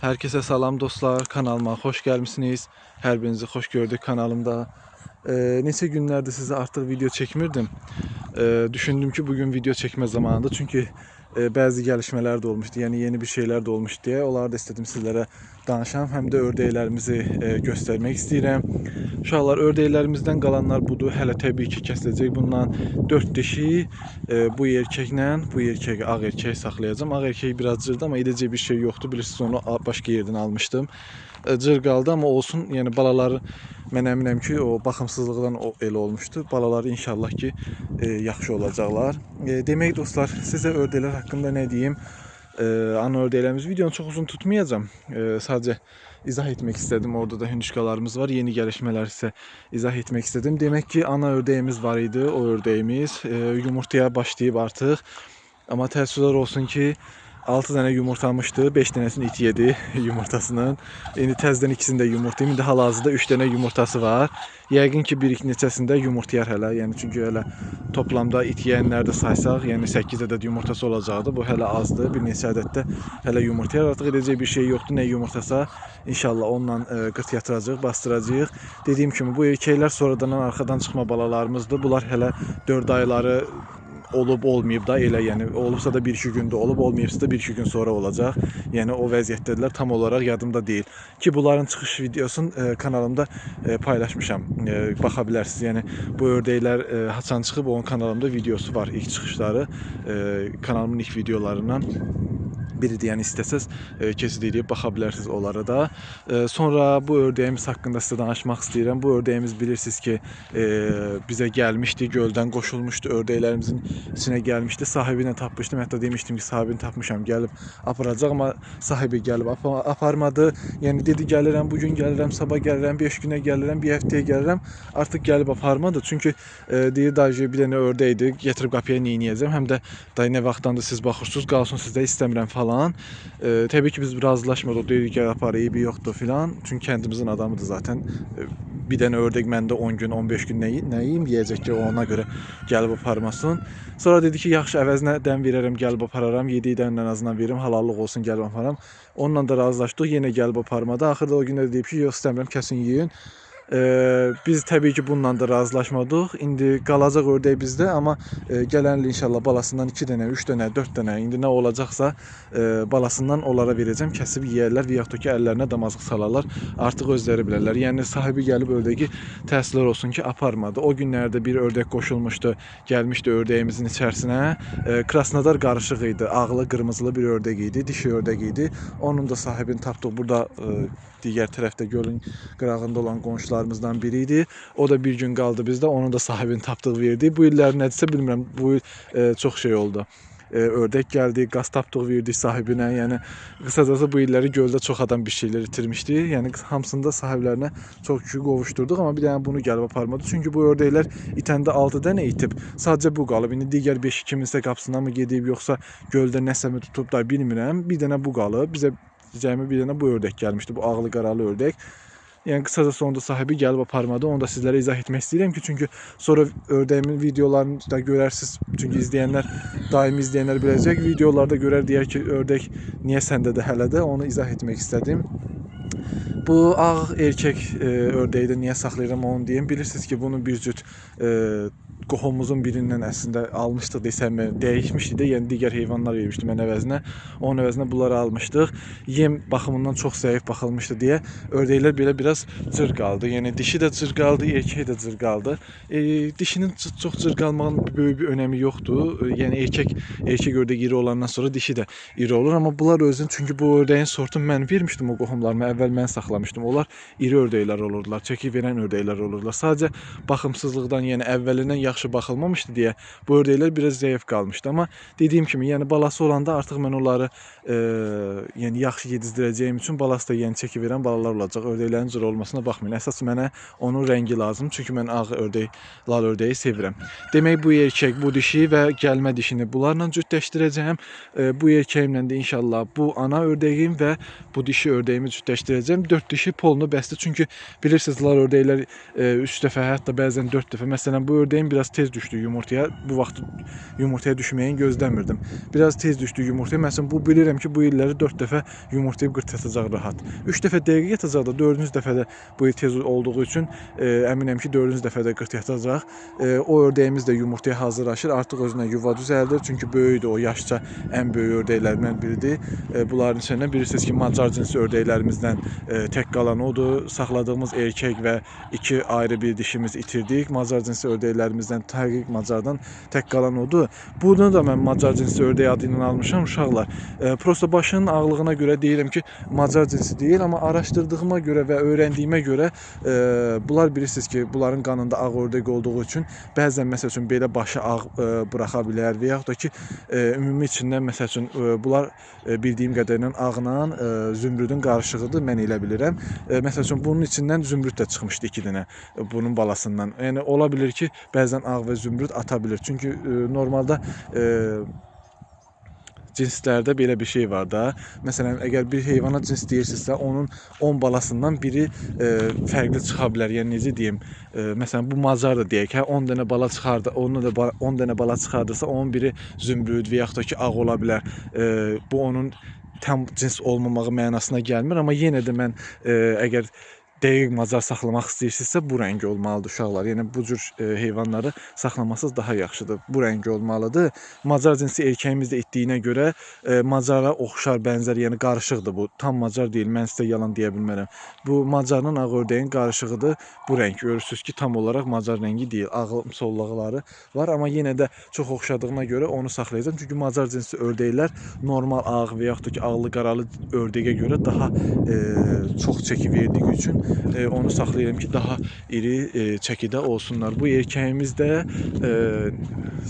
Herkese salam dostlar, kanalıma hoş gelmişsiniz. Her birinizi hoş gördük kanalımda. Neçə günlərdir sizə artıq video çəkmirdim. Düşündüm ki bugün video çəkmə zamanıdır. Çünki bəzi gəlişmələr də olmuşdu. Yəni yeni bir şeyler de olmuşdu deyə onları da istedim sizlərə danışam. Həm də ördəklərimizi göstərmək istəyirəm. Uşaqlar, ördəklərimizdən qalanlar budur. Hələ təbii ki kəsiləcək. Bundan 4 dişi bu erkəklə, bu erkəyi ağ erkək saxlayacağım. Ağ erkək biraz cırdı ama edəcək bir şey yoxdur. Bilirsiniz, onu başqa yerdən almışdım. Cır qaldı ama olsun. Yəni balaları mən əminəm ki o baxımsızlıqdan elə olmuşdu. Balaları inşallah ki yaxşı olacaqlar. Demək dostlar, sizə ördəklər haqqında nə deyim? Ana ördəklərimiz videonu çox uzun tutmayacağım. Sadəcə izah etmek istedim. Orada da hündüşkalarımız var. Yeni gelişmeler ise izah etmek istedim. Demek ki ana ördəyimiz var idi. O ördəyimiz yumurtaya başlayıb artıq. Ama təəssüflər olsun ki 6 tane yumurtamıştı. 5 tanesini it yedi yumurtasının. İndi təzədən ikisini də yumurtayım. İndi hal-hazırda 3 tane yumurtası var. Yəqin ki bir iki neçəsində yumurtayar hələ. Yəni çünki hələ toplamda it yeyənlər də saysaq, yəni 8 ədəd yumurtası olacaqdı. Bu hələ azdır. Bir neçə ədəddə hələ yumurtayar. Artıq edəcək bir şey yoxdur. Nə yumurtasa inşallah onunla qırt yatıracaq, bastıracaq. Dediyim kimi bu erkəklər sonradan arxadan çıxma balalarımızdır. Bunlar hələ 4 ayları olub olmayıb da elə, yəni olubsa da 1-2 gündə olub, olmayıbsa da 1-2 gün sonra olacaq. Yəni o vəziyyətdədirlər, tam olaraq yadımda deyil. Ki bunların çıxış videosunu kanalımda paylaşmışam. Baxa bilərsiniz. Yəni bu ördəklər haçan çıxıb onun kanalımda videosu var, ilk çıxışları kanalımın ilk videolarından biridir. Yəni istəsəz kesit edib baxa bilərsiniz onlara da. Sonra bu ördəyimiz haqqında sizə danışmaq istəyirəm. Bu ördəyimiz bilirsiniz ki bizə gəlmişdi, göldən qoşulmuşdu, ördəklərimizin içine gəlmişdi. Sahibi ilə tapmışdım. Hətta demişdim ki sahibini tapmışam, gəlib aparacaq, amma sahibi gəlib aparmadı. Yəni dedi gəlirəm, bugün gəlirəm, sabah gəlirəm, 5 günə gəlirəm, bir həftəyə gəlirəm. Artıq gəlib aparmadı. Çünki deyir dayı bir dənə ördəkdir, gətirib qapıya neyniyəcəm. Həm də dayı nə vaxtdandır siz baxırsınız, qalsın sizdə istəmirəm falan. Təbii ki biz razılaşmadıq. Dedik ki apar, eybi yoxdur filan. Çünki kəndimizin adamıdır zaten. Bir dənə ördək məndə 10 gün, 15 gün nəyim yeyəcək ki, ona görə gəlib aparmasın. Sonra dedi ki, yaxşı əvəzinə dəm verərəm, gəlib apararam. 7 dənlə en azından veririm, halallıq olsun, gəlib aparam. Onunla da razılaşdıq. Yenə gəlib aparmadı. Axırda o gün də deyib ki, yox istəmirəm, kəsin yeyin. Biz təbii ki bununla da razılaşmadıq. İndi qalacaq ördək bizdə, amma gələn il inşallah balasından 2 dənə, 3 dənə, 4 dənə, indi nə olacaqsa balasından onlara verəcəm. Kəsib yeyərlər və yaxud da ki əllərinə damazlıq salarlar. Artıq özləri bilərlər. Yəni sahibi gəlib ördəyi təəssüflər olsun ki aparmadı. O günlərdə bir ördək qoşulmuşdu, gəlmişdi ördəyimizin içərisinə. Krasnodar qarışıq idi. Ağlı, qırmızılı bir ördək idi, dişi ördək idi. Onun da sahibini tapdıq burada digər tərəfdə gölün qırağında olan qonşularımızdan biri idi. O da bir gün qaldı bizdə. Onun da sahibini tapdıq verdi. Bu illər nədirsə bilmirəm. Bu il çox şey oldu. Ördək gəldi, qaz tapdıq verdik sahibinə. Yəni qısacası bu illəri göldə çox adam bir şeyler itirmişdi. Yəni hamısını da sahiblərinə çox küçük qovuşdurduq, amma bir dənə bunu gəlib aparmadı. Çünki bu ördəklər itəndə 6 dənə itib. Sadəcə bu qalıb. İndi digər 5 kiminsə qapısına mı gedib, yoxsa göldə nəsə mi tutub da bilmirəm. Bir dənə bu qalıb. Bizə cəmi bir dənə bu ördək gəlmişdi. Bu ağlı qaralı ördək. Yəni qısacası onda sahibi gəlib aparmadı. Onu da sizlərə izah etmək istəyirəm ki, çünki sonra ördəyimin videolarını da görərsiniz. Çünki izləyənlər, daimi izləyənlər biləcək. Videolarda görər, deyər ki, ördək niyə səndədir hələ də, onu izah etmək istədim. Bu ağ erkək ördəyi də niyə saxlayıram onu deyim. Bilirsiniz ki, bunu bir cüt qohumumuzun birindən əslində almışdıq desəm, dəyişmişdi də, yəni digər heyvanlar vermişdi mən əvəzinə. Onun əvəzinə bunları almışdıq. Yem baxımından çox zəif baxılmışdı deyə ördəklər belə biraz cır qaldı. Yəni dişi də cır qaldı, erkək də cır qaldı. Dişinin çox cır qalmağının böyük bir önəmi yoxdur. Yəni erkək ördək iri olandan sonra dişi də iri olur, amma bunlar özün, çünki bu ördəyin sortunu mən vermişdim o qohumlarıma, əvvəl mən saxlamışdım. Onlar iri ördəklər olurdular, çəki verən ördəklər olurdular. Sadəcə baxımsızlıqdan, yəni əvvəlindən yaxşı baxılmamışdı deyə bu ördəklər biraz zəif qalmışdı. Amma dediyim kimi, yəni balası olanda artıq mən onları yəni yaxşı yedizdirəcəyim üçün balası da yəni çəki verən balalar olacaq. Ördəklərin cır olmasına baxmayın. Əsas mənə onun rəngi lazım. Çünki mən ağ ördək, lal ördəyi sevirəm. Demək bu erkək, bu dişi və gəlmə dişini bunlarla cütləşdirəcəm. Bu erkəyimlə də inşallah bu ana ördəyim və bu dişi ördəyimi cütləşdirəcəm. 4 dişi polnu bəsdir. Çünki bilirsiniz lal ördəklər 3 dəfə, hətta bəzən 4 dəfə. Məsələn bu ördəyin biraz tez düşdü yumurtaya. Bu vaxt yumurtaya düşməyini gözləmirdim. Biraz tez düşdü yumurtaya. Məsələn, bu bilirəm ki, bu illəri 4 dəfə yumurtayı qırt yatacaq rahat. 3 dəfə dəqiq yatacaq da 4-cü dəfədə bu il tez olduğu üçün əminəm ki, 4-cü dəfədə qırt yatacaq. O ördəyimiz də yumurtaya hazırlaşır. Artıq özünə yuva düzəldir. Çünki böyükdür, o yaşca ən böyük ördəklərindən biridir. Bunların içindən bilirsiniz ki, Macar cinsi ördəklərimizdən tək qalan odur. Saxladığımız erkək və 2 ayrı bir dişimiz itirdik. Macar cinsi ördəklərimizdən həqiq Macardan tək qalan odur. Bunu da mən Macar cinsi ördək adı ilə almışam uşaqlar. Prosta başının ağlığına görə deyirəm ki, Macar cinsi deyil, amma araşdırdığıma görə və öyrəndiyimə görə bunlar bilirsiniz ki, bunların qanında ağ ördək olduğu üçün bəzən məsəl üçün belə başı ağ buraxa bilər və yaxud da ki, ümumi içindən məsəl üçün bunlar bildiyim qədərilə ağla zümrüdün qarışığıdır, mən elə bilirəm. Məsəl üçün bunun içindən zümrüd də çıxmışdı 2 dənə bunun balasından. Yəni ola bilər ki, bəzən ağ və zümrüd ata bilir. Çünki normalda cinslərdə belə bir şey var da. Məsələn, əgər bir heyvana cins deyirsinizsə, onun 10 balasından biri fərqli çıxa bilər. Yəni necə deyim? Məsələn, bu Macar da deyək, 10 dənə bala çıxardı, onun da 10 dənə bala çıxardırsa, onun biri zümrüd və yaxud da ki, ağ ola bilər. Bu onun tam cins olmamağı mənasına gəlmir, amma yenə də mən əgər dəqiq Macar saxlamaq istəyirsinizsə, bu rəng olmalıdır uşaqlar. Yəni bu cür heyvanları saxlamasız daha yaxşıdır. Bu rəng olmalıdır. Macar cinsi erkəyimiz də etdiyinə görə Macara oxşar, bənzər, yəni qarışıqdır bu. Tam Macar deyil, mən sizə yalan deyə bilmərəm. Bu Macarla ağ ördəyin qarışığıdır. Bu rəng görürsünüz ki, tam olaraq Macar rəngi deyil. Ağım sollaqları var, amma yenə də çox oxşadığına görə onu saxlayacağam. Çünki Macar cinsi ördəklər normal ağ və yaxud da ki, ağlı qaralı ördəyə görə daha çox çəki verdiyi üçün onu saxlayıram ki, daha iri çəkidə olsunlar. Bu erkəyimiz də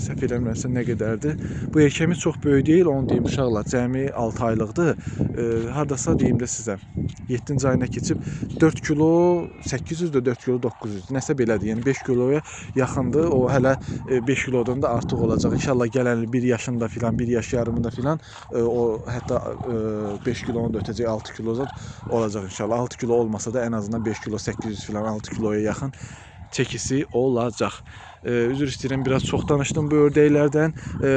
səhv eləmirəmsə nə qədərdir? Bu erkəyimiz çox böyük deyil, onu deyim uşaqlar. Cəmi 6 aylıqdır. Hardasa deyim də sizə. 7-ci ayına keçib 4 kilo 800-dür, 4 kilo 900. Nəsə belədir. Yəni 5 kiloya yaxındır. O hələ 5 kilodan da artıq olacaq. İnşallah gələn 1 yaşında filan, 1 yaş yarımında filan o hətta 5 kilonu da ötəcək, 6 kilo olacaq inşallah. 6 kilo olmasa da ən azından 5 kilo 800 filan 6 kiloya yaxın çəkisi olacaq. Üzr istəyirəm, biraz çox danışdım bu ördəklərdən.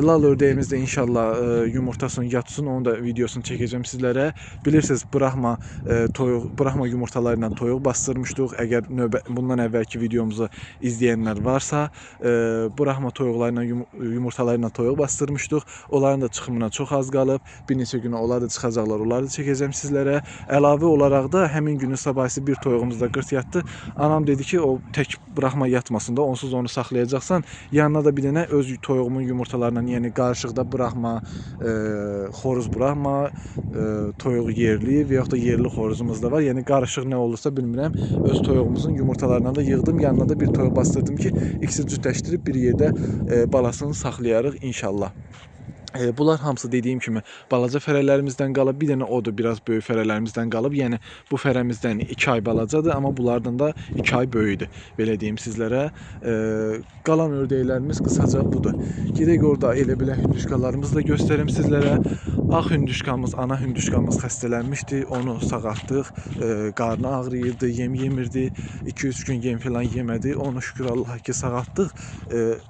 Lal ördəyimiz də inşallah yumurtasını yatsın, onun da videosunu çəkəcəm sizlərə. Bilirsiniz, Brahma yumurtaları ilə toyuq bastırmışdıq. Əgər bundan əvvəlki videomuzu izləyənlər varsa, Brahma toyuqlarla yumurtaları ilə toyuq bastırmışdıq. Onların da çıxımına çox az qalıb. Bir neçə günə onlar da çıxacaqlar, onları da çəkəcəm sizlərə. Əlavə olaraq da həmin günün sabahısı bir toyuğumuz da qırt yatdı. Anam dedi ki, o tək Brahma yatmasın da, onsuz onu saxlayacaqsan, yanına da bir dənə öz toyuğumun yumurtalarından, yəni qarışıqda Brahma, xoruz Brahma, toyuq yerli və yaxud da yerli xoruzumuz da var. Yəni qarışıq nə olursa bilmirəm, öz toyuğumuzun yumurtalarından da yığdım, yanına da bir toyuq bastırdım ki, ikisi cütləşdirib bir yerdə balasını saxlayarıq inşallah. Bunlar hamısı dediyim kimi balaca fərələrimizdən qalıb, bir dənə odur biraz böyük fərələrimizdən qalıb. Yəni bu fərəmizdən 2 ay balacadır, amma bunlardan da 2 ay böyükdür. Belə deyim sizlərə. Qalan ördəklərimiz qısaca budur. Gedək orada elə belə hündüşkalarımızı da göstərim sizlərə. Ağ hündüşkamız, ana hündüşkamız xəstələnmişdi. Onu sağaltdıq. Qarnı ağrıyırdı, yem yemirdi. 2-3 gün yem falan yemədi. Onu şükür Allah ki sağaltdıq.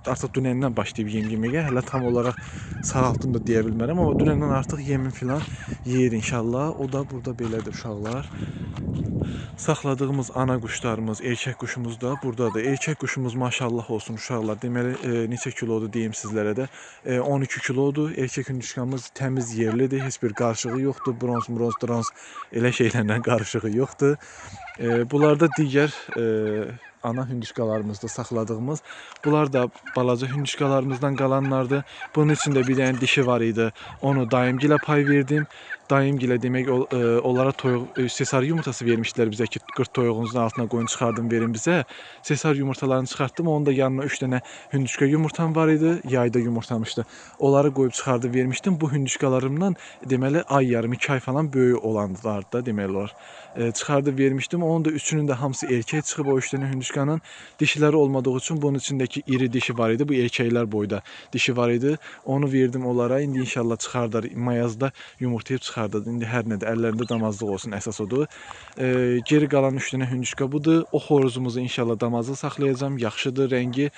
Artıq dünəndən başlayıb yem yeməyə. Hələ tam olaraq sağaltdım da deyə bilmərəm, amma dünəndən artıq yemin filan yeyir inşallah. O da burada belədir uşaqlar. Saxladığımız ana quşlarımız, erkək quşumuz da buradadır. Erkək quşumuz maşallah olsun uşaqlar. Deməli, neçə kilodur deyim sizlərə də. 12 kilodur. Erkək hündüşkamız təmiz yerlidir. Heç bir qarışığı yoxdur. Bronz, trans elə şeylərlə qarışığı yoxdur. Bunlarda digər ana hündüşkalarımızda saxladığımız. Bunlar da balaca hündüşkalarımızdan qalanlardır. Bunun içində bir dənə dişi var idi. Onu dayımgilə pay verdim. Dayımgilə demək onlara sesar yumurtası vermişdilər bizə ki, 40 toyuğunuzun altına qoyun çıxardım verin bizə. Sesar yumurtalarını çıxartdım. Onun da yanına 3 dənə hündüşka yumurtam var idi. Yayda yumurtamışdı. Onları qoyub çıxardım vermişdim. Bu hündüşkalarımdan deməli ay yarım 2 ay falan böyük olanlardı da deməli olar. Çıxardım vermişdim. Onun da üçünün də hamısı erkək çıxıb o 3 dənə hündüşkanın. Dişiləri olmadığı üçün bunun içindəki iri dişi var idi. Bu erkəklər boyda dişi var idi. Onu verdim onlara. İndi inşallah çıxardar. Mayazda yumurtayıb çıxardar. çıxardı. İndi hər nədir, əllərində damazlıq olsun, əsas odur. Geri qalan 3 dənə hündüşka budur. O xoruzumuzu inşallah damazlıq saxlayacağam. Yaxşıdır rəngi.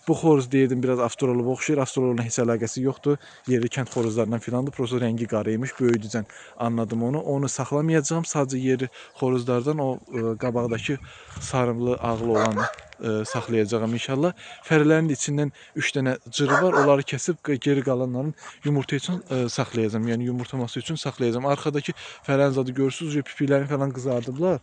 Bu xoruz deyirdim biraz Avstralova oxşayır. Avstralovla heç əlaqəsi yoxdur. Yerli kənd xoruzlarından filandır. Prosta rəngi qarıymış, böyüdücən anladım onu. Onu saxlamayacağam. Sadəcə yerli xoruzlardan o qabaqdakı sarımlı, ağlı olanı saxlayacağam inşallah. Fərələrin içindən 3 dənə cırı var. Onları kəsib geri qalanların yumurta üçün saxlayacağam. Yəni yumurtaması üçün saxlayacağam. Arxadakı fərənin zadı görürsünüz, pipiklərini falan qızardıblar.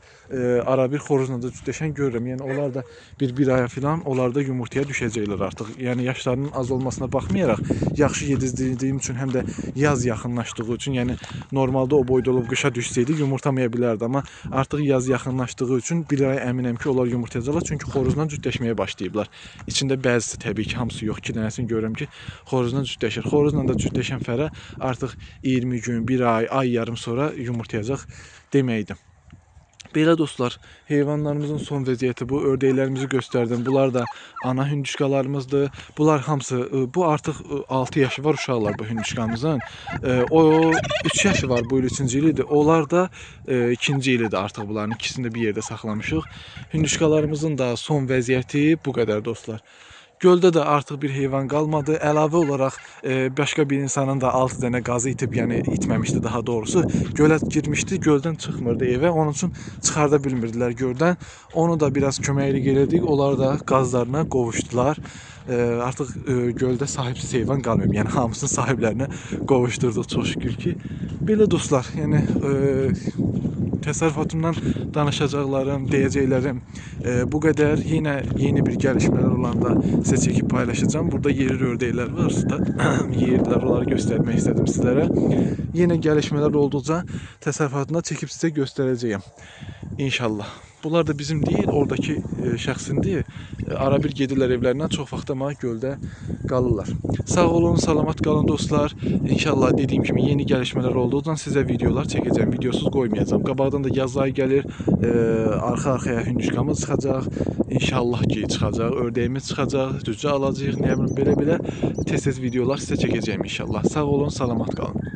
Ara bir xoruzla da cütləşən görürəm. Yəni onlar da bir aya filan onlar da yumurtaya düşəcəklər artıq. Yəni yaşlarının az olmasına baxmayaraq, yaxşı yedizdirdiyim üçün həm də yaz yaxınlaşdığı üçün, yəni normalda o boyda olub qışa düşsəydi yumurtamaya bilərdi, amma artıq yaz yaxınlaşdığı üçün bir ay əminəm ki, onlar yumurtayacaqlar. Çünki xoruzla cütləşməyə başlayıblar. İçində bəzisi təbii ki, hamısı yox. 2 dənəsini görürəm ki, xoruzla cütləşir. Xoruzla da cütləşən fərə artıq 20 gün, 1 ay yarım sonra yumurtayacaq deməkdir. Belə dostlar, heyvanlarımızın son vəziyyəti bu. Ördəklərimizi göstərdim. Bunlar da ana hündüşkalarımızdır. Bunlar hamısı, bu artıq 6 yaşı var uşaqlar bu hündüşkamızın. O 3 yaşı var, bu il 3-cü ilidir. Onlar da 2-ci ilidir artıq bunların ikisini də bir yerdə saxlamışıq. Hündüşkalarımızın da son vəziyyəti bu qədər dostlar. Göldə də artıq bir heyvan qalmadı. Əlavə olaraq başqa bir insanın da 6 dənə qazı itib, yəni itməmişdi daha doğrusu. Gölə girmişdi, göldən çıxmırdı evə. Onun üçün çıxarda bilmirdilər göldən. Onu da biraz köməklik elədik. Onlar da qazlarına qovuşdular. Artıq göldə sahibsiz heyvan qalmayıb. Yəni hamısını sahiblərinə qovuşdurduq çox şükür ki. Belə dostlar, yəni təsərrüfatımdan danışacaqlarım, deyəcəklərim bu qədər. Yenə yeni bir gəlişmələr olanda sizə çəkib paylaşacağım. Burada yerli ördəklər var da, yerlilər, onları göstərmək istədim sizlərə. Yenə gəlişmələr olduqca təsərrüfatında çəkib sizə göstərəcəyim. İnşallah. Bunlar da bizim deyil, oradakı şəxsindir. Ara bir gedirlər evlərindən, çox vaxt ama göldə qalırlar. Sağ olun, salamat qalın dostlar. İnşallah dediyim kimi yeni gəlişmələr olduqca sizə videolar çəkəcəm. Videosuz qoymayacağım. Qabaqdan da yaz ayı gəlir. Arxa-arxaya hündüşkamız çıxacaq. İnşallah ki çıxacaq. Ördəyimiz çıxacaq. Düzcə alacağıq. Nə bilim belə-belə tez-tez videolar sizə çəkəcəyim inşallah. Sağ olun, salamat qalın.